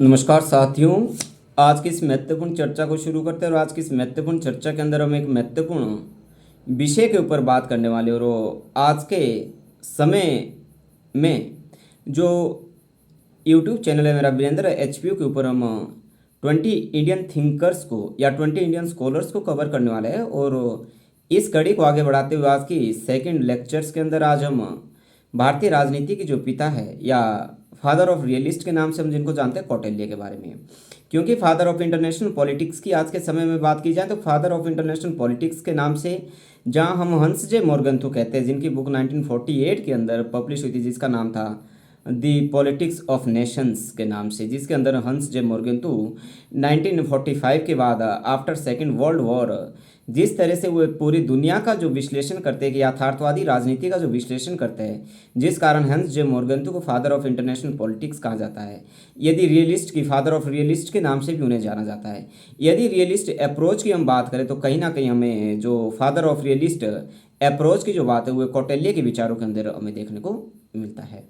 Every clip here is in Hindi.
नमस्कार साथियों। आज की इस महत्वपूर्ण चर्चा को शुरू करते हैं और आज की इस महत्वपूर्ण चर्चा के अंदर हम एक महत्वपूर्ण विषय के ऊपर बात करने वाले हैं। और आज के समय में जो यूट्यूब चैनल है मेरा वीरेंद्र एचपीयू के ऊपर हम 20 इंडियन थिंकर्स को या 20 इंडियन स्कॉलर्स को कवर करने वाले हैं। और इस कड़ी को आगे बढ़ाते हुए आज की सेकंड लेक्चर्स के अंदर आज हम भारतीय राजनीति के जो पिता है या फादर ऑफ रियलिस्ट के नाम से हम जिनको जानते हैं कौटिल्य के बारे में। क्योंकि फादर ऑफ इंटरनेशनल पॉलिटिक्स की आज के समय में बात की जाए तो फादर ऑफ इंटरनेशनल पॉलिटिक्स के नाम से जहां हम हंस जे मॉर्गन्थु कहते हैं, जिनकी बुक 1948 के अंदर पब्लिश हुई थी, जिसका नाम था दी पॉलिटिक्स ऑफ नेशंस के नाम से, जिसके अंदर हंस जे मॉर्गन्थु 1945 के बाद आफ्टर सेकेंड वर्ल्ड वॉर जिस तरह से वो पूरी दुनिया का जो विश्लेषण करते हैं कि यथार्थवादी राजनीति का जो विश्लेषण करते हैं, जिस कारण हंस जे मॉर्गन्थु को फादर ऑफ इंटरनेशनल पॉलिटिक्स कहा जाता है। यदि रियलिस्ट की फादर ऑफ रियलिस्ट के नाम से भी उन्हें जाना जाता है। यदि रियलिस्ट अप्रोच की हम बात करें तो कहीं ना कहीं हमें जो फादर ऑफ रियलिस्ट अप्रोच की जो बात है वो कौटिल्य के विचारों के अंदर हमें देखने को मिलता है।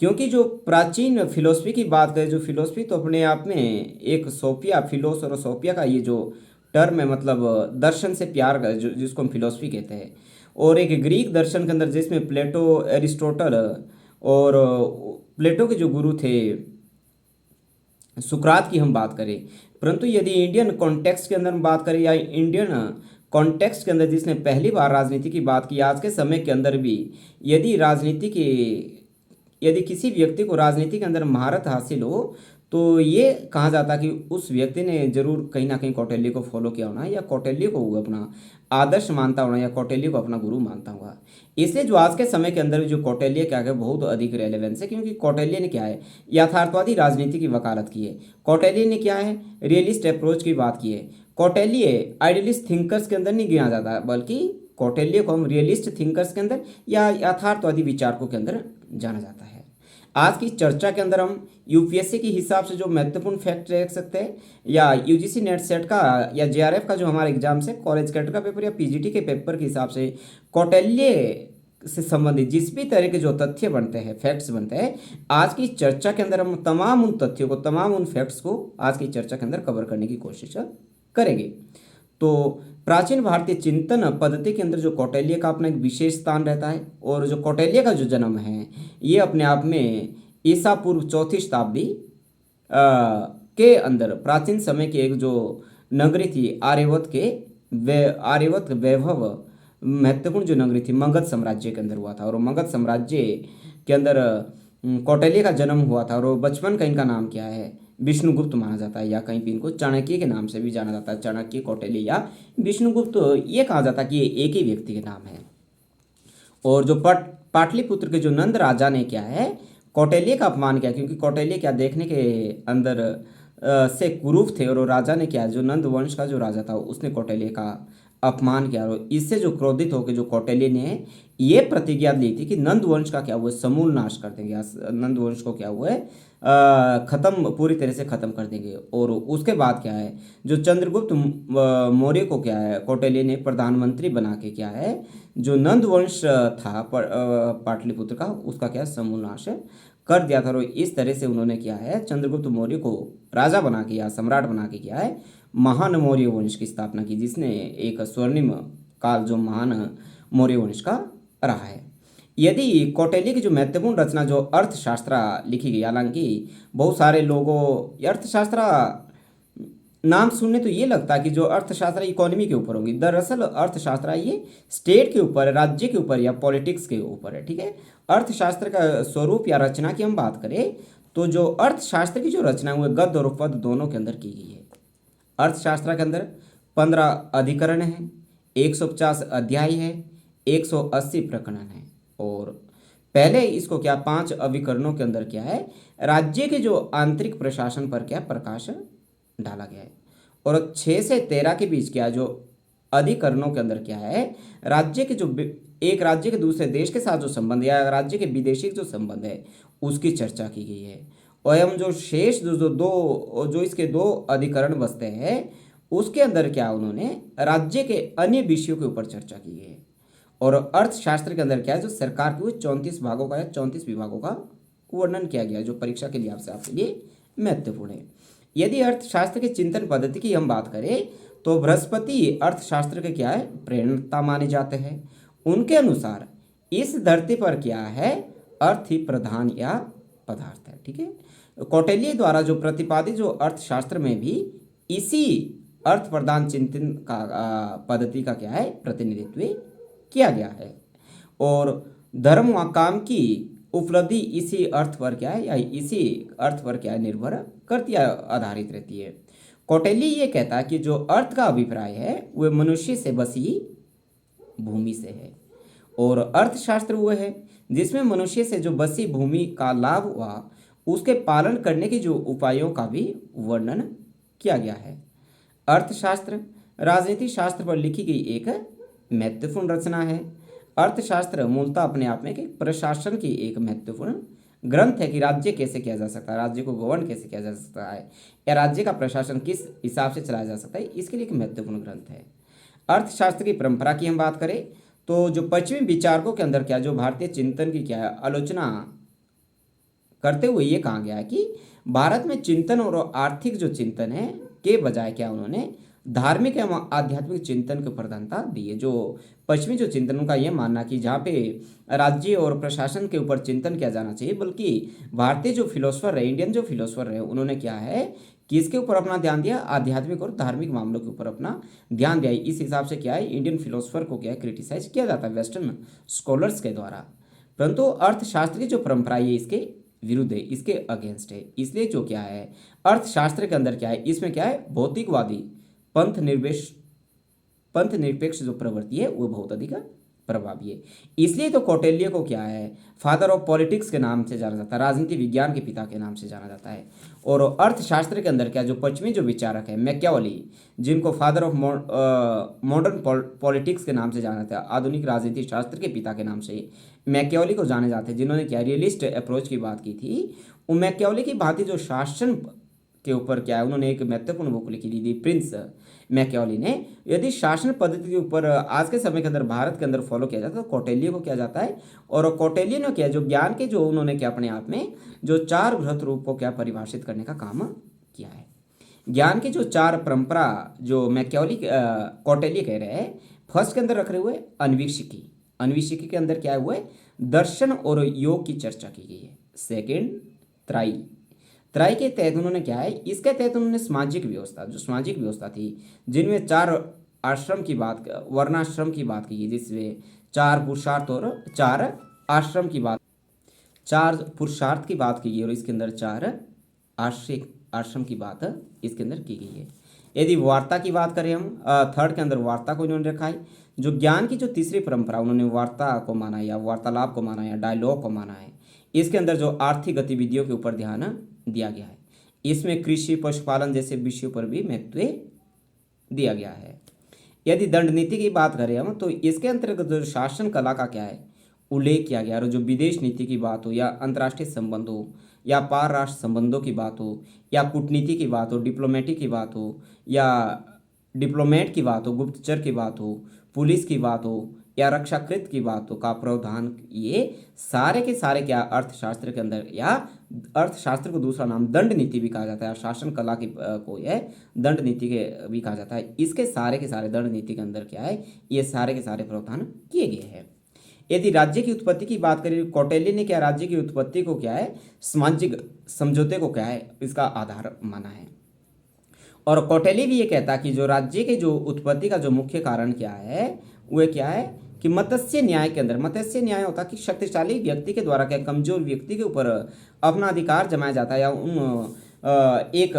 क्योंकि जो प्राचीन फिलोसफी की बात करें, जो फिलोसफी तो अपने आप में एक सोफिया फिलोस और सोफिया का ये जो टर्म है, मतलब दर्शन से प्यार का जो जिसको हम फिलोसफी कहते हैं, और एक ग्रीक दर्शन के अंदर जिसमें प्लेटो, एरिस्टोटल और प्लेटो के जो गुरु थे सुकरात की हम बात करें। परंतु यदि इंडियन कॉन्टेक्स्ट के अंदर हम बात करें या इंडियन कॉन्टेक्स्ट के अंदर जिसने पहली बार राजनीति की बात की आज के समय के अंदर भी, यदि किसी व्यक्ति को राजनीति के अंदर महारत हासिल हो तो ये कहा जाता कि उस व्यक्ति ने जरूर कहीं ना कहीं कौटिल्य को फॉलो किया होना या कौटिल्य को वो अपना आदर्श मानता होना या कौटिल्य को अपना गुरु मानता होगा। इसलिए जो आज के समय के अंदर जो कौटिल्य क्या है बहुत अधिक रेलेवेंस है, क्योंकि कौटिल्य ने क्या है यथार्थवादी राजनीति की वकालत की है। कौटिल्य ने क्या है रियलिस्ट अप्रोच की बात की है। कौटिल्य आइडियलिस्ट थिंकर्स के अंदर नहीं गिना जाता, बल्कि कौटिल्य को हम रियलिस्ट थिंकर्स के अंदर या यथार्थवादी विचारकों के अंदर जाना जाता है। आज की चर्चा के अंदर हम यूपीएससी के हिसाब से जो महत्वपूर्ण फैक्ट देख सकते हैं, या यूजीसी नेट सेट का या जेआरएफ का जो हमारा एग्जाम्स है, कॉलेज कैडर का पेपर या पीजीटी के पेपर के हिसाब से कौटिल्य से संबंधित जिस भी तरह के जो तथ्य बनते हैं, फैक्ट्स बनते हैं, आज की चर्चा के अंदर हम तमाम उन तथ्यों को, तमाम उन फैक्ट्स को आज की चर्चा के अंदर कवर करने की कोशिश करेंगे। तो प्राचीन भारतीय चिंतन पद्धति के अंदर जो कौटिल्य का अपना एक विशेष स्थान रहता है, और जो कौटिल्य का जो जन्म है ये अपने आप में ईसा पूर्व 4वीं शताब्दी के अंदर प्राचीन समय की एक जो नगरी थी आर्यवत वैभव महत्वपूर्ण जो नगरी थी मगध साम्राज्य के अंदर हुआ था। और मगध साम्राज्य के अंदर कौटिल्य का जन्म हुआ था। और बचपन का इनका नाम क्या है विष्णुगुप्त माना जाता है, या कहीं भी इनको चाणक्य के नाम से भी जाना जाता है। चाणक्य, कौटिल्य या विष्णुगुप्त ये कहा जाता है कि ये एक ही व्यक्ति के नाम है। और जो पाटलिपुत्र के जो नंद राजा ने क्या है कौटिल्य का अपमान किया, क्योंकि कौटिल्य क्या देखने के अंदर से कुरूप थे, और राजा ने क्या जो नंद वंश का जो राजा था उसने कौटिल्य का अपमान किया। और इससे जो क्रोधित होकर जो कौटिल्य ने ये प्रतिज्ञा ली थी कि नंद वंश का क्या हुआ समूल नाश कर देंगे, नंद वंश को क्या हुआ है खत्म, पूरी तरह से खत्म कर देंगे। और उसके बाद क्या है जो चंद्रगुप्त मौर्य को क्या है कौटिल्य ने प्रधानमंत्री बना के क्या है जो नंद वंश था पाटलिपुत्र का, उसका क्या समूल नाश कर दिया था। और इस तरह से उन्होंने क्या है चंद्रगुप्त मौर्य को राजा बना के या सम्राट बना के क्या है महान मौर्य वंश की स्थापना की, जिसने एक स्वर्णिम काल जो महान मौर्य वंश का रहा है। यदि कौटिल्य की जो महत्वपूर्ण रचना जो अर्थशास्त्र लिखी गई, हालांकि बहुत सारे लोगों अर्थशास्त्र नाम सुनने तो ये लगता है कि जो अर्थशास्त्र इकोनॉमी के ऊपर होगी, दरअसल अर्थशास्त्र ये स्टेट के ऊपर, राज्य के ऊपर या पॉलिटिक्स के ऊपर है। ठीक है, अर्थशास्त्र का स्वरूप या रचना की हम बात करें तो जो अर्थशास्त्र की जो रचना है वो गद्य और पद्य दोनों के अंदर की गई है। अर्थशास्त्र के अंदर 15 अधिकरण हैं, 150 अध्याय है, 180 प्रकरण है। और पहले इसको क्या 5 अभिकरणों के अंदर क्या है राज्य के जो आंतरिक प्रशासन पर क्या प्रकाश डाला गया है। और 6 से 13 के बीच क्या जो अधिकरणों के अंदर क्या है राज्य के जो एक राज्य के दूसरे देश के साथ जो संबंध या राज्य के विदेशी जो संबंध है उसकी चर्चा की गई है। और एवं जो शेष जो इसके 2 अधिकरण बसते हैं उसके अंदर क्या उन्होंने राज्य के अन्य विषयों के ऊपर चर्चा की है। और अर्थशास्त्र के अंदर क्या है जो सरकार के 34 भागों का या 34 विभागों का वर्णन किया गया है, जो परीक्षा के लिए आपके लिए महत्वपूर्ण है। यदि अर्थशास्त्र के चिंतन पद्धति की हम बात करें तो बृहस्पति अर्थशास्त्र के क्या है, प्रेरणा माने जाते हैं। उनके अनुसार इस धरती पर क्या है, अर्थ ही प्रधान या पदार्थ है। ठीक है, कौटिल्य द्वारा जो प्रतिपादित जो अर्थशास्त्र में भी इसी अर्थ प्रधान चिंतन का पद्धति का क्या है, प्रतिनिधित्व किया गया है। और धर्म व काम की उपलब्धि इसी अर्थ पर क्या है, या इसी अर्थ पर क्या है, निर्भर करती है, आधारित रहती है। कौटिल्य ये कहता है कि जो अर्थ का अभिप्राय है वह मनुष्य से बसी भूमि से है, और अर्थशास्त्र वो है जिसमें मनुष्य से जो बसी भूमि का लाभ हुआ उसके पालन करने के जो उपायों का भी वर्णन किया गया है। अर्थशास्त्र राजनीति शास्त्र पर लिखी गई एक महत्वपूर्ण रचना है। अर्थशास्त्र मूलतः अपने आप में एक प्रशासन की एक महत्वपूर्ण ग्रंथ है कि राज्य कैसे किया जा सकता है, राज्य को गवर्न कैसे किया जा सकता है, या राज्य का प्रशासन किस हिसाब से चलाया जा सकता है, इसके लिए एक महत्वपूर्ण ग्रंथ है। अर्थशास्त्र की परंपरा की हम बात करें तो जो पश्चिमी विचारकों के अंदर क्या, जो भारतीय चिंतन की क्या है, आलोचना करते हुए ये कहा गया है कि भारत में चिंतन और आर्थिक जो चिंतन है के बजाय क्या उन्होंने धार्मिक एवं आध्यात्मिक चिंतन को प्रधानता दी है। जो पश्चिमी जो चिंतन, उनका यह मानना कि जहाँ पे राज्य और प्रशासन के ऊपर चिंतन किया जाना चाहिए, बल्कि भारतीय जो फिलोसफर रहे, इंडियन जो फिलोसफर रहे, उन्होंने क्या है, किसके ऊपर अपना ध्यान दिया, आध्यात्मिक और धार्मिक मामलों के ऊपर अपना ध्यान दिया। इस हिसाब से क्या है, इंडियन फिलोसफर को क्या है, क्रिटिसाइज किया जाता है वेस्टर्न स्कॉलर्स के द्वारा। परंतु अर्थशास्त्र की जो परंपरा ये इसके विरुद्ध है, इसके अगेंस्ट है। इसलिए जो क्या है, अर्थशास्त्र के अंदर क्या है, इसमें क्या है, भौतिकवादी पंथ निरपेक्ष जो प्रवृत्ति है वो बहुत अधिक प्रभावी है। इसलिए तो कौटिल्य को क्या है, फादर ऑफ पॉलिटिक्स के नाम से जाना जाता है, राजनीति विज्ञान के पिता के नाम से जाना जाता है। और अर्थशास्त्र के अंदर क्या, जो पश्चिमी जो विचारक है मैकियावेली, जिनको फादर ऑफ मॉडर्न पॉलिटिक्स के नाम से जाना जाता है, आधुनिक राजनीति शास्त्र के पिता के नाम से मैकियावेली को जाने जाते हैं, जिन्होंने क्या रियलिस्ट अप्रोच की बात की थी। वो मैकियावेली की भांति जो शासन के ऊपर क्या है, उन्होंने एक महत्वपूर्ण बुक लिखी थी प्रिंस मैकियावेली ने। यदि शासन पद्धति के ऊपर आज के समय के अंदर भारत के अंदर फॉलो किया जाता है तो कौटिल्य को किया जाता है। और कौटिल्य ने क्या, जो ज्ञान के जो उन्होंने क्या अपने आप में जो चार बृहत रूप को क्या परिभाषित करने का काम किया है। ज्ञान की जो चार परंपरा जो मैकियावेली कौटिल्य कह रहे हैं, फर्स्ट के अंदर रख रहे हुए अन्वीक्षिकी, अन्वीक्षिकी के अंदर क्या हुआ है, दर्शन और योग की चर्चा की गई है। सेकेंड त्राई, त्राई के तहत उन्होंने क्या है, इसके तहत उन्होंने सामाजिक व्यवस्था, जो सामाजिक व्यवस्था थी जिनमें चार आश्रम की बात, वर्णाश्रम की बात की गई, जिसमें चार पुरुषार्थ और चार आश्रम की बात, चार पुरुषार्थ की बात की गई और इसके अंदर चार आश्रम की बात इसके अंदर की गई है। यदि वार्ता की बात करें हम, थर्ड के अंदर वार्ता को इन्होंने रखा है। जो ज्ञान की जो तीसरी परंपरा, उन्होंने वार्ता को माना या वार्तालाप को माना या डायलॉग को माना है। इसके अंदर जो आर्थिक गतिविधियों के ऊपर ध्यान दिया गया है, इसमें कृषि पशुपालन जैसे विषयों पर भी महत्व दिया गया है। यदि दंड नीति की बात करें हम तो इसके अंतर्गत जो शासन कला का क्या है उल्लेख किया गया, और जो विदेश नीति की बात हो या अंतर्राष्ट्रीय संबंध हो या पार राष्ट्र संबंधों की बात हो या कूटनीति की बात हो, डिप्लोमेटिक की बात हो या डिप्लोमेट की बात हो, गुप्तचर की बात हो, पुलिस की बात हो या रक्षाकृत की बात हो का प्रावधान, ये सारे के सारे क्या अर्थशास्त्र के अंदर, या अर्थशास्त्र को दूसरा नाम दंड नीति भी कहा जाता है, शासन कला की को यह दंड नीति के भी कहा जाता है। इसके सारे के सारे दंड नीति के अंदर क्या है, ये सारे के सारे प्रावधान किए गए हैं। यदि राज्य की उत्पत्ति की बात करें, कौटिल्य ने क्या राज्य की उत्पत्ति को क्या है, सामाजिक समझौते को क्या है, इसका आधार माना है। और कौटिल्य भी ये कहता है कि जो राज्य के जो उत्पत्ति का जो मुख्य कारण क्या है, वह क्या है कि मत्स्य न्याय के अंदर, मत्स्य न्याय होता है कि शक्तिशाली व्यक्ति के द्वारा क्या कमजोर व्यक्ति के ऊपर अपना अधिकार जमाया जाता है, या एक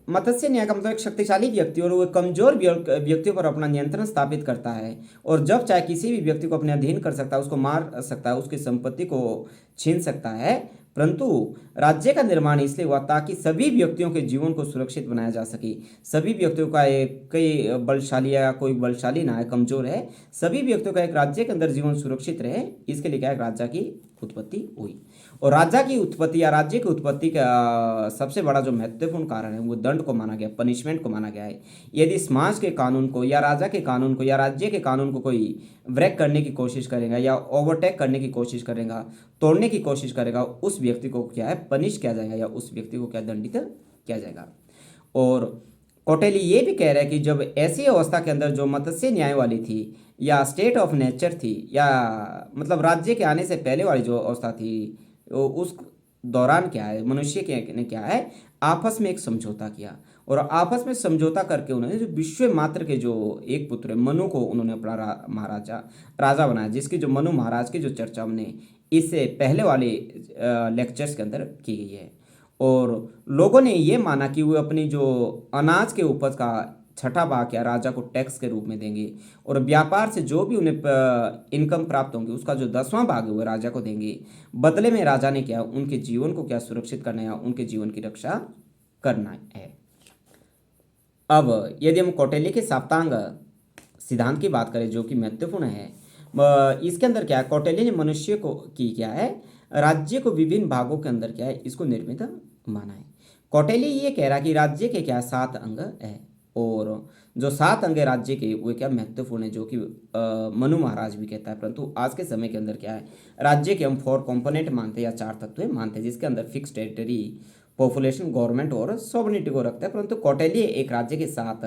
मत्स्य न्याय का मतलब एक शक्तिशाली व्यक्ति और वो कमजोर व्यक्तियों पर अपना नियंत्रण स्थापित करता है, और जब चाहे किसी भी व्यक्ति को अपने अधीन कर सकता है, उसको मार सकता है, उसकी संपत्ति को छीन सकता है। परंतु राज्य का निर्माण इसलिए हुआ ताकि सभी व्यक्तियों के जीवन को सुरक्षित बनाया जा सके। सभी व्यक्तियों का एक कई बलशाली या कोई बलशाली ना है, कमजोर है, सभी व्यक्तियों का एक राज्य के अंदर जीवन सुरक्षित रहे, इसके लिए क्या है राज्य की उत्पत्ति हुई। और राजा की उत्पत्ति या राज्य की उत्पत्ति का सबसे बड़ा जो महत्वपूर्ण कारण है वो दंड को माना गया, पनिशमेंट को माना गया है। यदि समाज के कानून को या राजा के कानून को या राज्य के कानून को कोई ब्रेक करने की कोशिश करेगा या ओवरटेक करने की कोशिश करेगा, तोड़ने की कोशिश करेगा, उस व्यक्ति को क्या है, पनिश किया जाएगा या उस व्यक्ति को क्या, दंडित किया जाएगा। और कौटिल्य ये भी कह रहा है कि जब ऐसी अवस्था के अंदर जो मत्स्य न्याय वाली थी या स्टेट ऑफ नेचर थी या मतलब राज्य के आने से पहले वाली जो अवस्था थी, उस दौरान क्या है, मनुष्य के ने क्या है, आपस में एक समझौता किया। और आपस में समझौता करके उन्होंने जो विश्व मात्र के जो एक पुत्र है मनु को उन्होंने अपना महाराजा राजा बनाया, जिसकी जो मनु महाराज की जो चर्चा हमने इससे पहले वाले लेक्चर्स के अंदर की गई है। और लोगों ने ये माना कि वो अपनी जो अनाज के उपज का छठा भाग या राजा को टैक्स के रूप में देंगे और व्यापार से जो भी उन्हें इनकम प्राप्त होंगी उसका जो 10वां भाग है वो राजा को देंगे। बदले में राजा ने क्या, उनके जीवन को क्या, सुरक्षित करना है, उनके जीवन की रक्षा करना है। अब यदि हम कौटिल्य के साप्तांग सिद्धांत की बात करें जो कि महत्वपूर्ण है, इसके अंदर क्या है, कौटिल्य ने मनुष्य को की क्या है, राज्य को विभिन्न भागों के अंदर क्या है, इसको निर्मित माना है। कौटिल्य ये कह रहा कि राज्य के क्या 7 अंग है और जो 7 अंग है राज्य के वो क्या महत्वपूर्ण है, जो कि मनु महाराज भी कहता है। परंतु आज के समय के अंदर क्या है, राज्य के हम 4 कंपोनेंट मानते हैं या 4 तत्व मानते हैं, जिसके अंदर फिक्स टेरिटरी, पॉपुलेशन, गवर्नमेंट और सॉवरेनिटी को रखता है। परंतु कौटिल्य एक राज्य के 7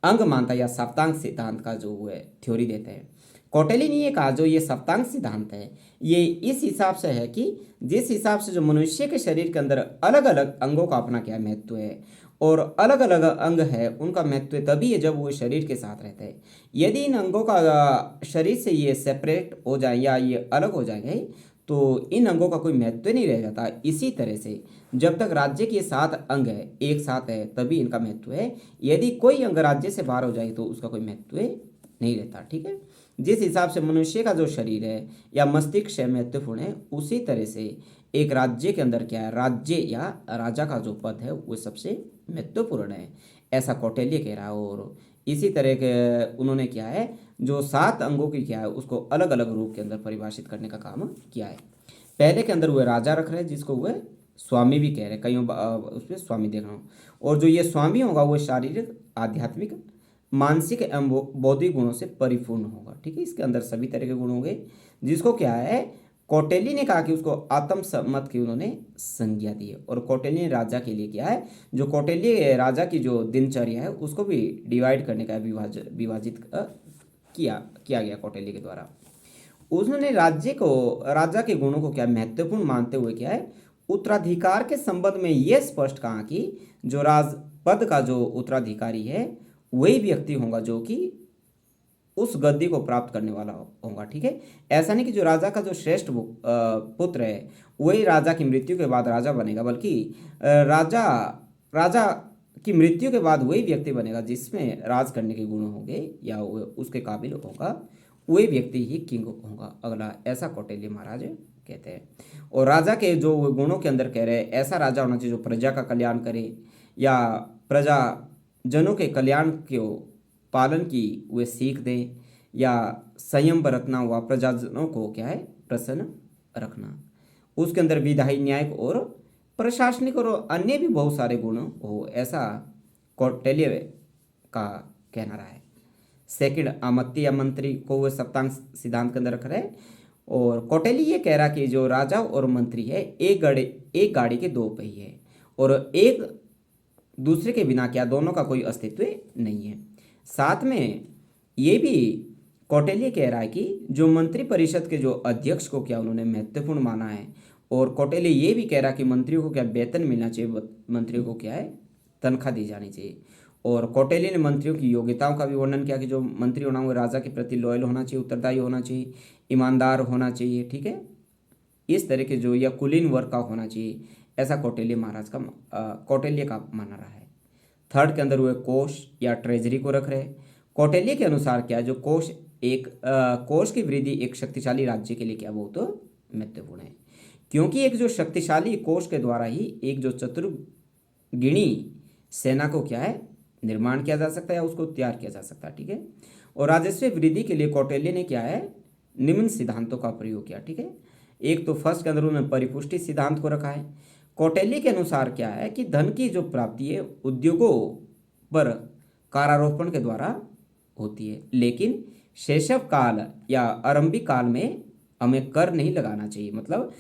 अंग मानता है या सप्तांग सिद्धांत का जो है थ्योरी देते हैं। कौटिल्य ने ये कहा जो ये सप्तांग सिद्धांत है ये इस हिसाब से है कि जिस हिसाब से जो मनुष्य के शरीर के अंदर अलग अलग अंगों का अपना क्या महत्व है और अलग अलग अंग है उनका महत्व तभी है जब वो शरीर के साथ रहते हैं। यदि इन अंगों का शरीर से ये सेपरेट हो जाए या ये अलग हो जाएंगे तो इन अंगों का कोई महत्व नहीं रह जाता। इसी तरह से जब तक राज्य के 7 अंग है एक साथ है तभी इनका महत्व है। यदि कोई अंग राज्य से बाहर हो जाए तो उसका कोई महत्व नहीं रहता। ठीक है, जिस हिसाब से मनुष्य का जो शरीर है या मस्तिष्क है महत्वपूर्ण है, उसी तरह से एक राज्य के अंदर क्या है, राज्य या राजा का जो पद है वो सबसे महत्वपूर्ण है, ऐसा कौटिल्य कह रहा है। और इसी तरह के उन्होंने क्या है जो 7 अंगों की क्या है उसको अलग अलग रूप के अंदर परिभाषित करने का काम किया है। पहले के अंदर वह राजा रख रहे हैं जिसको वह स्वामी भी कह रहे हैं, कईयों उसमें स्वामी देख रहा हूँ। और जो ये स्वामी होगा वो शारीरिक, आध्यात्मिक, मानसिक एवं बौद्धिक गुणों से परिपूर्ण होगा। ठीक है, इसके अंदर सभी तरह के गुण होंगे, जिसको क्या है कौटिल्य ने कहा कि उसको आत्मसम्मत की उन्होंने संज्ञा दी है। और कौटिल्य ने राजा के लिए क्या है, जो कौटिल्य राजा की जो दिनचर्या है उसको भी डिवाइड करने का विभाजित किया गया कौटिल्य के द्वारा। उन्होंने राज्य को, राजा के गुणों को क्या महत्वपूर्ण मानते हुए क्या है उत्तराधिकार के संबंध में यह स्पष्ट कहा कि जो राजपद का जो उत्तराधिकारी है वही व्यक्ति होगा जो कि उस गद्दी को प्राप्त करने वाला होगा। ठीक है, ऐसा नहीं कि जो राजा का जो श्रेष्ठ पुत्र है वही राजा की मृत्यु के बाद राजा बनेगा, बल्कि राजा की मृत्यु के बाद वही व्यक्ति बनेगा जिसमें राज करने के गुण होंगे या उसके काबिल होगा, वही व्यक्ति ही किंग होगा अगला, ऐसा कौटिल्य महाराज कहते हैं। और राजा के जो गुणों के अंदर कह रहे हैं ऐसा राजा होना चाहिए जो प्रजा का कल्याण करे या प्रजा जनों के कल्याण को पालन की वे सीख दें या संयम बरतना हुआ प्रजाजनों को क्या है प्रसन्न रखना। उसके अंदर विधायी, न्यायिक और प्रशासनिक और अन्य भी बहुत सारे गुण हो, ऐसा कौटिल्य का कहना रहा है। सेकंड, अमात्य या मंत्री को वह सप्तांग सिद्धांत के अंदर रख रहे हैं। और कौटिल्य ये कह रहा कि जो राजा और मंत्री है एक गाड़ी के 2 पहिए और एक दूसरे के बिना क्या दोनों का कोई अस्तित्व नहीं है। साथ में ये भी कौटिल्य कह रहा है कि जो मंत्री परिषद के जो अध्यक्ष को क्या उन्होंने महत्वपूर्ण माना है। और कौटिल्य ये भी कह रहा कि मंत्रियों को क्या वेतन मिलना चाहिए, मंत्रियों को क्या है तनख्वाह दी जानी चाहिए। और कौटिल्य ने मंत्रियों की योग्यताओं का भी वर्णन किया कि जो मंत्री होना वो राजा के प्रति लॉयल होना चाहिए, उत्तरदायी होना चाहिए, ईमानदार होना चाहिए। ठीक है, इस तरह के जो या कुलीन वर्ग का होना चाहिए, ऐसा कौटिल्य का मानना रहा है। थर्ड के अंदर वो कोष या ट्रेजरी को रख रहे हैं। कौटिल्य के अनुसार क्या जो कोष की वृद्धि एक शक्तिशाली राज्य के लिए क्या बहुत महत्वपूर्ण है, क्योंकि एक जो शक्तिशाली कोष के द्वारा ही एक जो चतुर्गिणी सेना को क्या है निर्माण किया जा सकता है या उसको तैयार किया जा सकता है। ठीक है, और राजस्व वृद्धि के लिए कौटिल्य ने क्या है निम्न सिद्धांतों का प्रयोग किया। ठीक है, एक तो फर्स्ट के अंदर उन्होंने परिपुष्टि सिद्धांत को रखा है। कौटिल्य के अनुसार क्या है कि धन की जो प्राप्ति है उद्योगों पर करारोपण के द्वारा होती है, लेकिन शैशव काल या आरंभिक काल में हमें कर नहीं लगाना चाहिए। मतलब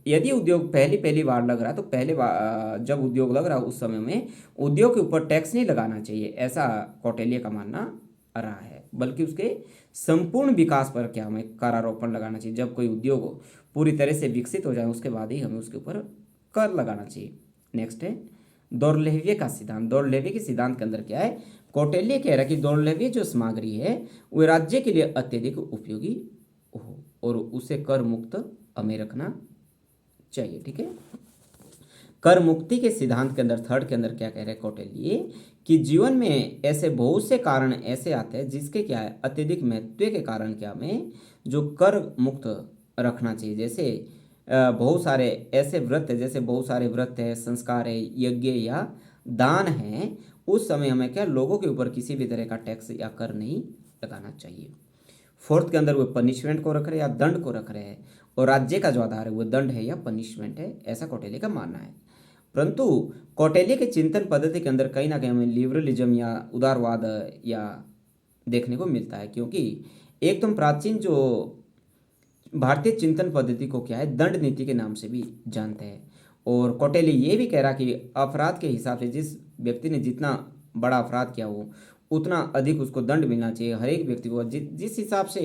यदि उद्योग पहली पहली बार लग रहा है तो जब उद्योग लग रहा है उस समय में उद्योग के ऊपर टैक्स नहीं लगाना चाहिए, ऐसा कौटिल्य का मानना रहा है, बल्कि उसके संपूर्ण विकास पर क्या हमें करारोपण लगाना चाहिए। जब कोई उद्योग पूरी तरह से विकसित हो जाए उसके बाद ही हमें उसके ऊपर कर लगाना चाहिए। नेक्स्ट है दौर्लभ्य का सिद्धांत। दौर्लभ्य के सिद्धांत के अंदर क्या है, कौटिल्य कह रहा है कि दौर्लभ्य जो सामग्री है वह राज्य के लिए अत्यधिक उपयोगी हो और उसे कर मुक्त हमें रखना चाहिए। ठीक है, कर मुक्ति के सिद्धांत के अंदर थर्ड के अंदर क्या कह रहे हैं कौटिल्य कि जीवन में ऐसे बहुत से कारण ऐसे आते हैं जिसके क्या है अत्यधिक महत्व के कारण क्या हमें जो कर मुक्त रखना चाहिए। जैसे बहुत सारे ऐसे व्रत है, जैसे बहुत सारे व्रत है, संस्कार है, यज्ञ या दान है, उस समय हमें क्या लोगों के ऊपर किसी भी तरह का टैक्स या कर नहीं लगाना चाहिए। फोर्थ के अंदर वो पनिशमेंट को रख रहे हैं या दंड को रख रहे हैं, और राज्य का जो आधार है वो दंड है या पनिशमेंट है, ऐसा कौटिल्य का मानना है। परंतु कौटिल्य के चिंतन पद्धति के अंदर कहीं ना कहीं हमें लिबरलिज्म या उदारवाद या देखने को मिलता है, क्योंकि एकदम प्राचीन जो भारतीय चिंतन पद्धति को क्या है दंड नीति के नाम से भी जानते हैं। और कौटिल्य ये भी कह रहा कि अपराध के हिसाब से जिस व्यक्ति ने जितना बड़ा अपराध किया हो उतना अधिक उसको दंड मिलना चाहिए। हर एक व्यक्ति को जिस हिसाब से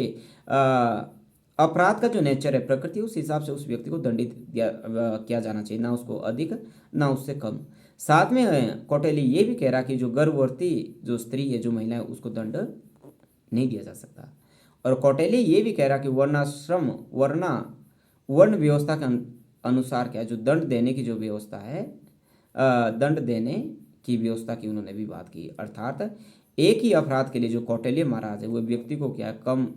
अपराध का जो नेचर है प्रकृति, उस हिसाब से उस व्यक्ति को दंडित किया जाना चाहिए, ना उसको अधिक ना उससे कम। साथ में कौटिल्य ये भी कह रहा कि जो गर्भवती जो स्त्री है, जो महिला है, उसको दंड नहीं दिया जा सकता। और कौटिल्य ये भी कह रहा कि वर्ण व्यवस्था के अनुसार क्या है जो दंड देने की जो व्यवस्था है, दंड देने की व्यवस्था की उन्होंने भी बात की। अर्थात एक ही अपराध के लिए जो कौटिल्य महाराज है वो व्यक्ति को क्या है कम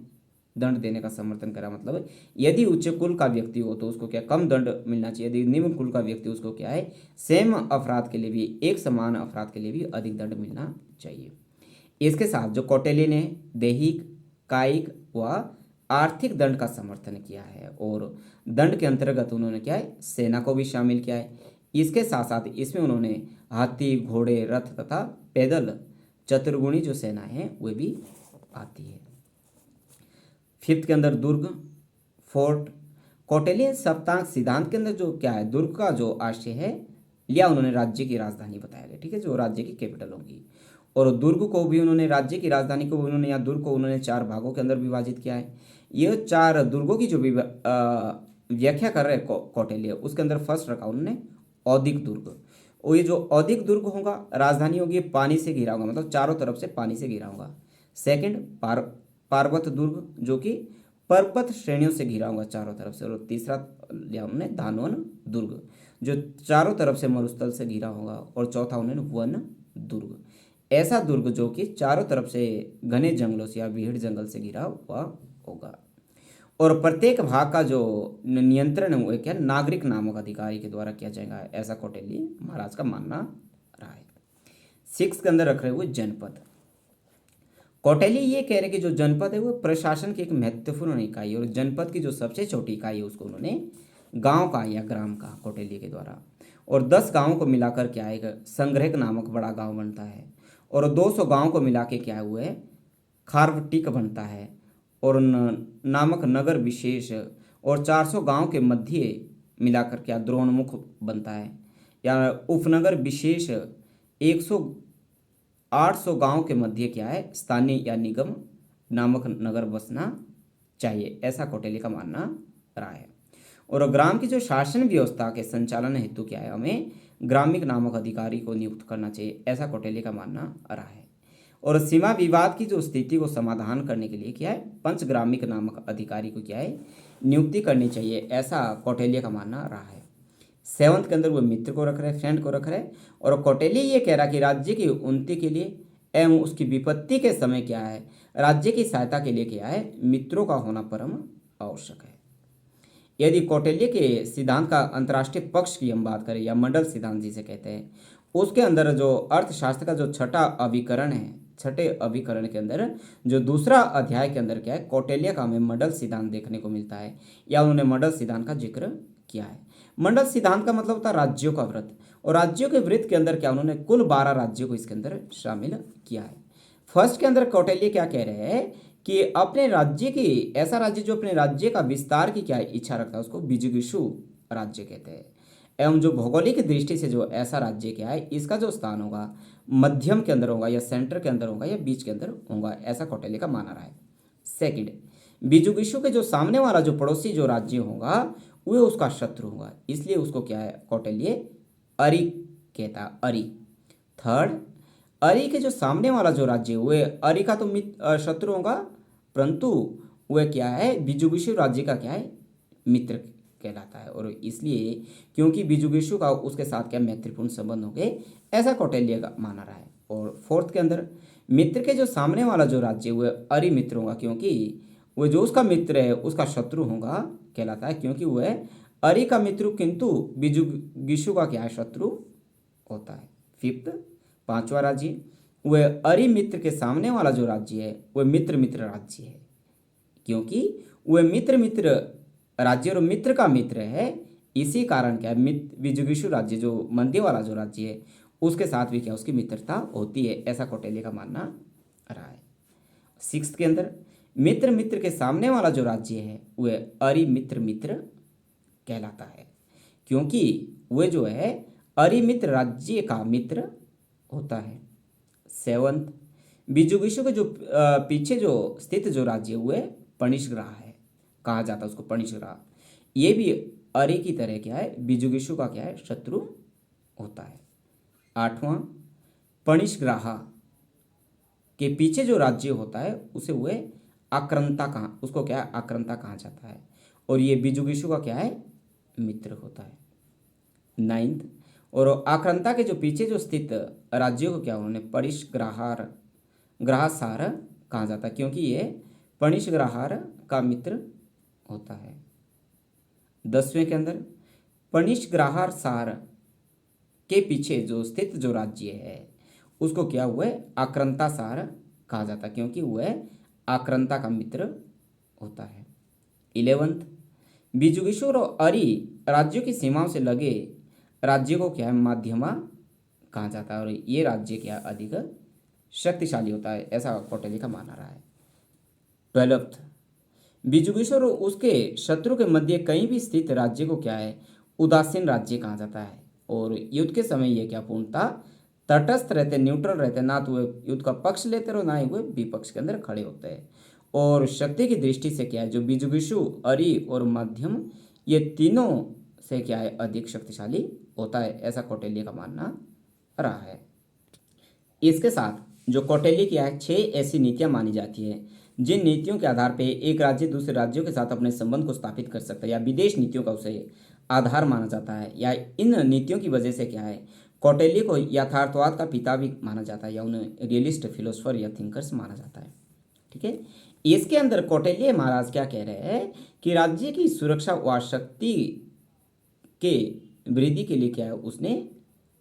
दंड देने का समर्थन करा। मतलब यदि उच्च कुल का व्यक्ति हो तो उसको क्या कम दंड मिलना चाहिए, यदि निम्न कुल का व्यक्ति उसको क्या है सेम अपराध के लिए भी, एक समान अपराध के लिए भी अधिक दंड मिलना चाहिए। इसके साथ जो कौटिल्य ने दैहिक, कायिक व आर्थिक दंड का समर्थन किया है, और दंड के अंतर्गत उन्होंने क्या है सेना को भी शामिल किया है। इसके साथ साथ इसमें उन्होंने हाथी, घोड़े, रथ तथा पैदल चतुर्गुणी जो सेना है वे भी आती है। फिफ्थ के अंदर दुर्ग, फोर्ट। कौटिल्य सप्तांग सिद्धांत के अंदर जो क्या है दुर्ग का जो आशय है लिया उन्होंने राज्य की राजधानी बताया गया। ठीक है, जो राज्य की कैपिटल होगी। और दुर्ग को भी उन्होंने, राज्य की राजधानी को उन्होंने या दुर्ग को उन्होंने 4 भागों के अंदर विभाजित किया है। ये 4 दुर्गों की जो व्याख्या कर रहे हैं कौटिल्य, उसके अंदर फर्स्ट रखा उन्होंने औदिक दुर्ग। और ये जो औदिक दुर्ग होगा, राजधानी होगी, पानी से घिरा होगा, मतलब चारों तरफ से पानी से घिरा होगा। सेकंड पार्वत दुर्ग, जो कि पर्वत श्रेणियों से घिरा होगा चारों तरफ से। और तीसरा लिया उन्होंने धानवन दुर्ग, जो चारों तरफ से मरुस्थल से घिरा होगा। और चौथा उन्होंने वन दुर्ग, ऐसा दुर्ग जो कि चारों तरफ से घने जंगलों से या भीड़ जंगल से घिरा हुआ होगा। और प्रत्येक भाग का जो नियंत्रण है वो क्या नागरिक नामक अधिकारी के द्वारा किया जाएगा, ऐसा कौटिल्य महाराज का मानना रहा है। 6 के अंदर रख रहे हुए जनपद। कौटिल्य ये कह रहे कि जो जनपद है वो प्रशासन की एक महत्वपूर्ण इकाई है, और जनपद की जो सबसे छोटी इकाई है उसको उन्होंने गांव का या ग्राम का कौटिल्य के द्वारा। और 10 गांवों को मिलाकर क्या है संग्रहक नामक बड़ा गांव बनता है। और 200 गांव को मिला के क्या हुआ है खारवटिक बनता है, और नामक नगर विशेष, और 400 गांव के मध्य मिलाकर क्या द्रोणमुख बनता है, या उपनगर विशेष 800 गांव के मध्य क्या है स्थानीय या निगम नामक नगर बसना चाहिए, ऐसा कौटिल्य का मानना रहा है। और ग्राम की जो शासन व्यवस्था के संचालन हेतु क्या है हमें ग्रामिक नामक अधिकारी को नियुक्त करना चाहिए, ऐसा कौटिल्य का मानना रहा है। और सीमा विवाद की जो स्थिति को समाधान करने के लिए क्या है पंचग्रामिक नामक अधिकारी को क्या है नियुक्ति करनी चाहिए, ऐसा कौटिल्य का मानना रहा है। 7th के अंदर वो मित्र को रख रहे, फ्रेंड को रख रहे। और कौटिल्य ये कह रहा कि राज्य की उन्नति के लिए एवं उसकी विपत्ति के समय क्या है राज्य की सहायता के लिए क्या है मित्रों का होना परम आवश्यक है। यदि कौटिल्य के सिद्धांत का अंतर्राष्ट्रीय पक्ष की हम बात करें या मंडल सिद्धांत जिसे कहते हैं, उसके अंदर जो अर्थशास्त्र का जो छठा अभिकरण है, छठे अभिकरण के अंदर जो दूसरा अध्याय के अंदर क्या है, कौटिल्य का हमें मंडल सिद्धांत देखने को मिलता है, या उन्होंने मंडल सिद्धांत का जिक्र किया है। मंडल सिद्धांत का मतलब होता है राज्यों का व्रत, और राज्यों के व्रत के अंदर क्या उन्होंने कुल 12 राज्यों को इसके अंदर शामिल किया है। फर्स्ट के अंदर कौटिल्य क्या कह रहे हैं कि अपने राज्य की, ऐसा राज्य जो अपने राज्य का विस्तार की क्या इच्छा रखता है उसको विजिगीषु राज्य कहते हैं। एवं जो भौगोलिक दृष्टि से जो ऐसा राज्य क्या है, इसका जो स्थान होगा मध्यम के अंदर होगा, या सेंटर के अंदर होगा, या बीच के अंदर होगा, ऐसा कौटिल्य का माना रहा है। सेकंड, विजिगीषु के जो सामने वाला जो पड़ोसी जो राज्य होगा वह उसका शत्रु होगा, इसलिए उसको क्या है कौटिल्य अरि कहता है, अरि। थर्ड, अरि के जो सामने वाला जो राज्य वह अरि का तो शत्रु होगा, परंतु वह क्या है विजिगीषु राज्य का क्या है मित्र कहलाता है, और इसलिए क्योंकि विजिगीषु का उसके साथ क्या मैत्रीपूर्ण संबंध हो गए, ऐसा कौटिल्य का माना रहा है। और फोर्थ के अंदर मित्र के जो सामने वाला जो राज्य वह अरि मित्र होगा, क्योंकि वह जो उसका मित्र है उसका शत्रु होगा कहलाता है, क्योंकि वह अरि का मित्र किंतु विजिगीषु का क्या है शत्रु होता है। फिफ्थ, पांचवा राज्य, वह अरि मित्र के सामने वाला जो राज्य है वह मित्र मित्र राज्य है, क्योंकि वह मित्र मित्र राज्य और मित्र का मित्र है, इसी कारण क्या है विजिगीषु राज्य जो मध्य वाला जो राज्य है उसके साथ भी क्या उसकी मित्रता होती है, ऐसा कौटिल्य का मानना रहा है। सिक्स्थ के अंदर मित्र मित्र के सामने वाला जो राज्य है वह अरि मित्र मित्र कहलाता है, क्योंकि वह जो है अरि मित्र राज्य का मित्र होता है। सेवंथ, विजिगीषु के जो पीछे जो स्थित जो राज्य वह पणिशग्राह है, कहा जाता है उसको पणिशग्राह, ये भी अरि की तरह क्या है विजिगीषु का क्या है शत्रु होता है। आठवां, पणिशग्राह के पीछे जो राज्य होता है उसे वह आक्रांता कहा, उसको क्या है आक्रांता कहा जाता है, और ये विजिगीषु का क्या है मित्र होता है। नाइन्थ, और आक्रांता के जो पीछे जो स्थित राज्यों को क्या उन्होंने पणिशग्राहार ग्राहसार कहा जाता है, क्योंकि ये पणिशग्राहार का मित्र होता है। 10वें के अंदर पणिशग्राहार सार के पीछे जो स्थित जो राज्य है उसको क्या हुआ है आक्रांता सार कहा जाता है, क्योंकि वह आक्रांता का मित्र होता है। 11th, विजिगीषु और अरि राज्यों की सीमाओं से लगे राज्य को क्या है माध्यमा कहा जाता है, और ये राज्य क्या अधिक शक्तिशाली होता है, ऐसा कौटिल्य का माना रहा है। 12th, विजिगीषु और उसके शत्रु के मध्य कहीं भी स्थित राज्य को क्या है उदासीन राज्य कहा जाता है, और युद्ध के समय ये क्या पूर्णता तटस्थ रहते, न्यूट्रल रहते, ना तो वे युद्ध का पक्ष लेते रहो ना ही वे विपक्ष के अंदर खड़े होते हैं। और शक्ति की दृष्टि से क्या है जो विजिगीषु अरि और मध्यम ये तीनों से क्या है अधिक शक्तिशाली होता है, ऐसा कौटिल्य का मानना रहा है। इसके साथ जो कौटिल्य की है 6 ऐसी नीतियां मानी जाती है जिन नीतियों के आधार पर एक राज्य दूसरे राज्यों के साथ अपने संबंध को स्थापित कर सकता है, या विदेश नीतियों का उसे आधार माना जाता है, या इन नीतियों की वजह से क्या है कौटिल्य को यथार्थवाद का पिता भी माना जाता है, या उन्हें रियलिस्ट फिलोसफर या थिंकर्स माना जाता है। ठीक है, इसके अंदर कौटिल्य महाराज क्या कह रहे हैं कि राज्य की सुरक्षा व शक्ति के वृद्धि के लिए क्या है उसने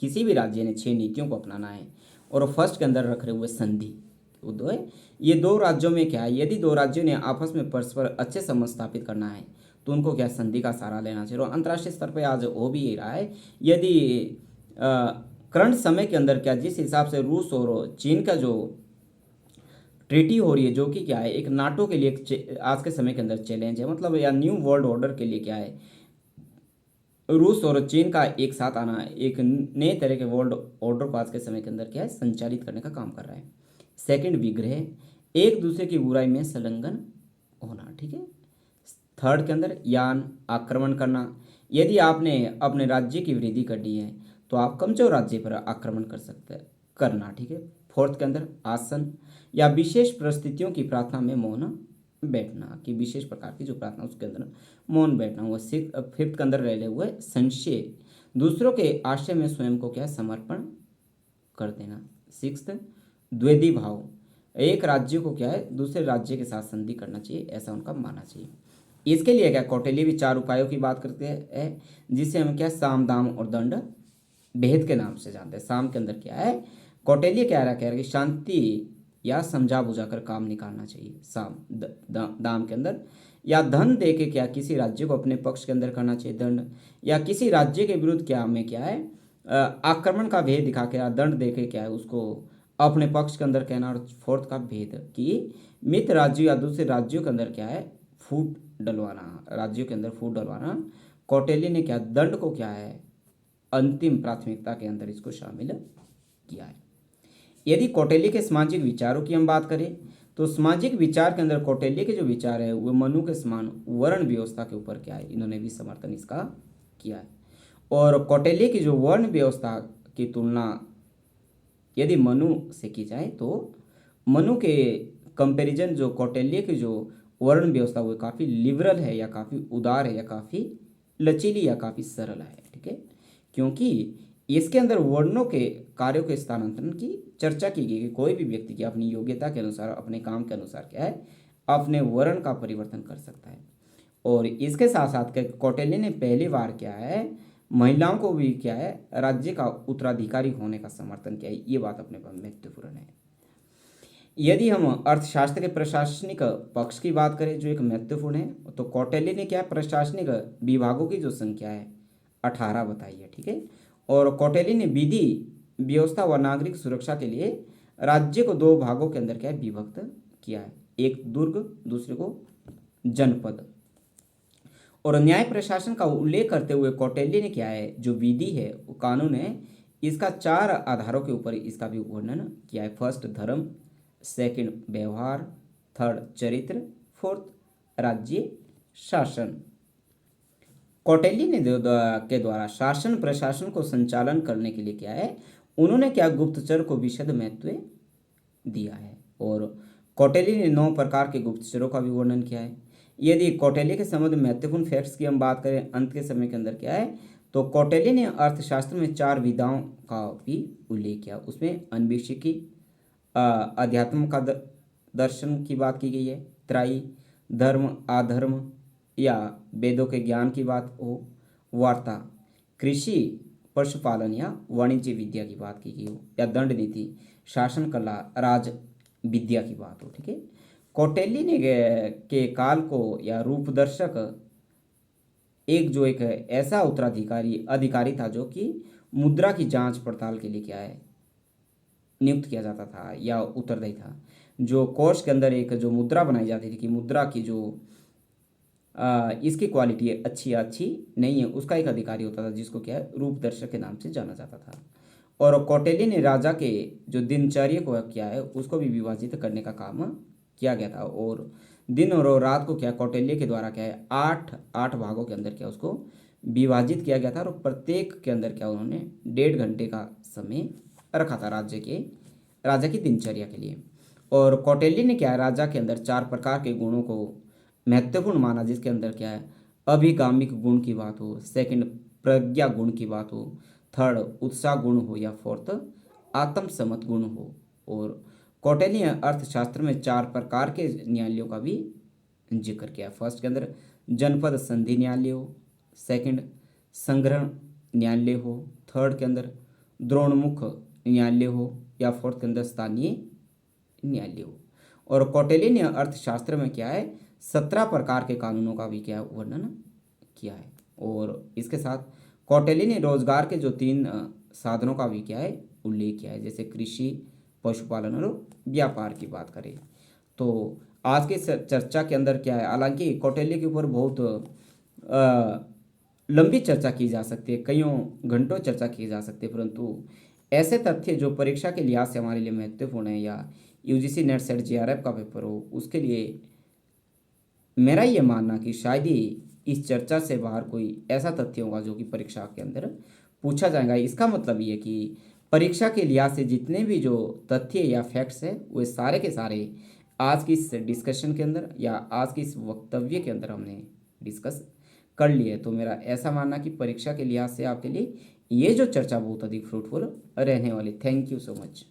किसी भी राज्य ने 6 नीतियों को अपनाना है, और फर्स्ट के अंदर रख रहे हुए संधि दो है, ये 2 राज्यों में क्या है यदि 2 राज्यों ने आपस में परस्पर अच्छे संबंध स्थापित करना है तो उनको क्या संधि का सहारा लेना चाहिए। और अंतर्राष्ट्रीय स्तर पर आज हो भी रहा है, यदि करंट समय के अंदर क्या जिस हिसाब से रूस और चीन का जो ट्रीटी हो रही है, जो कि क्या है एक नाटो के लिए आज के समय के अंदर चैलेंज है, मतलब या न्यू वर्ल्ड ऑर्डर के लिए क्या है रूस और चीन का एक साथ आना एक नए तरह के वर्ल्ड ऑर्डर को आज के समय के अंदर क्या है संचालित करने का काम कर रहा है। सेकंड, विग्रह, एक दूसरे की बुराई में संलग्न होना। ठीक है। थर्ड के अंदर यान, आक्रमण करना, यदि आपने अपने राज्य की वृद्धि करनी है तो आप कमजोर राज्य पर आक्रमण कर सकते हैं करना। ठीक है। फोर्थ के अंदर आसन या विशेष परिस्थितियों की प्रार्थना में मौन बैठना, कि विशेष प्रकार की जो प्रार्थना उसके अंदर मौन बैठना हुआ। फिफ्थ के अंदर रहे हुए संशय, दूसरों के आश्रय में स्वयं को क्या समर्पण कर देना। सिक्स्थ, द्वैधी भाव, एक राज्य को क्या है दूसरे राज्य के साथ संधि करना चाहिए, ऐसा उनका मानना चाहिए। इसके लिए क्या कौटिल्य भी 4 उपायों की बात करते हैं, जिसे हम क्या साम, दाम और दंड भेद के नाम से जानते हैं। साम के अंदर क्या है कौटिल्य कह रहा है कि शांति या समझा बुझाकर काम निकालना चाहिए। दाम के अंदर या धन दे के क्या किसी राज्य को अपने पक्ष के अंदर करना चाहिए। दंड या किसी राज्य के विरुद्ध क्या हमें क्या है आक्रमण का भेद दिखा के या दंड दे के क्या है उसको अपने पक्ष के अंदर कहना। और फोर्थ का भेद कि मित्र राज्यों या दूसरे राज्यों के अंदर क्या है फूट डलवाना, राज्यों के अंदर फूट डलवाना। कौटिल्य ने क्या दंड को क्या है अंतिम प्राथमिकता के अंदर इसको शामिल किया है। यदि कौटिल्य के सामाजिक विचारों की हम बात करें तो सामाजिक विचार के अंदर कौटिल्य के जो विचार है वो मनु के समान वर्ण व्यवस्था के ऊपर क्या है इन्होंने भी समर्थन इसका किया है। और कौटिल्य की जो वर्ण व्यवस्था की तुलना यदि मनु से की जाए तो मनु के कंपैरिजन जो कौटिल्य की जो वर्ण व्यवस्था वो काफ़ी लिबरल है या काफ़ी उदार है या काफ़ी लचीली या काफ़ी सरल है। ठीक है, क्योंकि इसके अंदर वर्णों के कार्यों के स्थानांतरण की चर्चा की गई कि कोई भी व्यक्ति की अपनी योग्यता के अनुसार अपने काम के अनुसार क्या है अपने वर्ण का परिवर्तन कर सकता है। और इसके साथ साथ कौटिल्य ने पहली बार क्या है महिलाओं को भी क्या है राज्य का उत्तराधिकारी होने का समर्थन किया है। ये बात अपने पर महत्वपूर्ण है। यदि हम अर्थशास्त्र के प्रशासनिक पक्ष की बात करें जो एक महत्वपूर्ण है तो कौटिल्य ने क्या प्रशासनिक विभागों की जो संख्या है 18 बताई है। ठीक है, और कौटिल्य ने विधि व्यवस्था व नागरिक सुरक्षा के लिए राज्य को 2 भागों के अंदर क्या है विभक्त किया है, एक दुर्ग दूसरे को जनपद। और न्याय प्रशासन का उल्लेख करते हुए कौटिल्य ने क्या है जो विधि है वो कानून है इसका 4 आधारों के ऊपर इसका भी वर्णन किया है। फर्स्ट धर्म, सेकंड व्यवहार, थर्ड चरित्र, फोर्थ राज्य शासन। कौटिल्य ने के द्वारा शासन प्रशासन को संचालन करने के लिए क्या है उन्होंने क्या गुप्तचर को विशद महत्व दिया है। और कौटिल्य ने 9 प्रकार के गुप्तचरों का भी वर्णन किया है। यदि कौटिल्य के संबंध में महत्वपूर्ण फैक्ट्स की हम बात करें अंत के समय के अंदर क्या है तो कौटिल्य ने अर्थशास्त्र में 4 विधाओं का भी उल्लेख किया। उसमें अन्वेषिकी अध्यात्म का दर्शन की बात की गई है, त्रायी धर्म अधर्म या वेदों के ज्ञान की बात हो, वार्ता कृषि पशुपालन या वाणिज्य विद्या की बात की गई हो, या दंड नीति शासन कला राज विद्या की बात हो। ठीक है, कौटिल्य ने के काल को या रूपदर्शक एक ऐसा उत्तराधिकारी अधिकारी था जो कि मुद्रा की जांच पड़ताल के लिए क्या है नियुक्त किया जाता था या उत्तरदायी था। जो कोर्स के अंदर एक जो मुद्रा बनाई जाती थी कि मुद्रा की जो इसकी क्वालिटी अच्छी या अच्छी नहीं है उसका एक अधिकारी होता था जिसको क्या है रूपदर्शक के नाम से जाना जाता था। और कौटिल्य ने राजा के जो दिनचर्या को क्या है उसको भी विभाजित करने का काम किया गया था। और दिन और रात को क्या कौटिल्य के द्वारा क्या है 8 भागों के अंदर क्या उसको विभाजित किया गया था। और प्रत्येक के अंदर क्या उन्होंने 1.5 घंटे का समय रखा था राजा की दिनचर्या के लिए। और कौटिल्य ने क्या है राजा के अंदर 4 प्रकार के गुणों को महत्वपूर्ण माना जिसके अंदर क्या है अभिगामिक गुण की बात हो, सेकंड प्रज्ञा गुण की बात हो, थर्ड उत्साह गुण हो या फोर्थ आत्मसम्मत गुण हो। और कौटिल्य अर्थशास्त्र में 4 प्रकार के न्यायालयों का भी जिक्र किया। फर्स्ट के अंदर जनपद संधि न्यायालय हो, सेकंड संग्रहण न्यायालय हो, थर्ड के अंदर द्रोणमुख न्यायालय हो या फोर्थ के अंदर स्थानीय न्यायालय हो। और कौटिल्य ने अर्थशास्त्र में क्या है 17 प्रकार के कानूनों का भी क्या वर्णन किया है। और इसके साथ कौटिल्य ने रोजगार के जो 3 साधनों का भी क्या है उल्लेख किया है जैसे कृषि पशुपालन और व्यापार की बात करें तो आज के चर्चा के अंदर क्या है हालांकि कौटिल्य के ऊपर बहुत लंबी चर्चा की जा सकती है, कईयों घंटों चर्चा की जा सकती है, परंतु ऐसे तथ्य जो परीक्षा के लिहाज से हमारे लिए महत्वपूर्ण है या यूजीसी नेट सेट जेआरएफ का पेपर हो उसके लिए मेरा ये मानना कि शायद ही इस चर्चा से बाहर कोई ऐसा तथ्य होगा जो कि परीक्षा के अंदर पूछा जाएगा। इसका मतलब ये कि परीक्षा के लिहाज से जितने भी जो तथ्य या फैक्ट्स है वे सारे के सारे आज की इस डिस्कशन के अंदर या आज की इस वक्तव्य के अंदर हमने डिस्कस कर लिए। तो मेरा ऐसा मानना कि परीक्षा के लिहाज से आपके लिए ये जो चर्चा बहुत अधिक फ्रूटफुल रहने वाली। Thank you so much.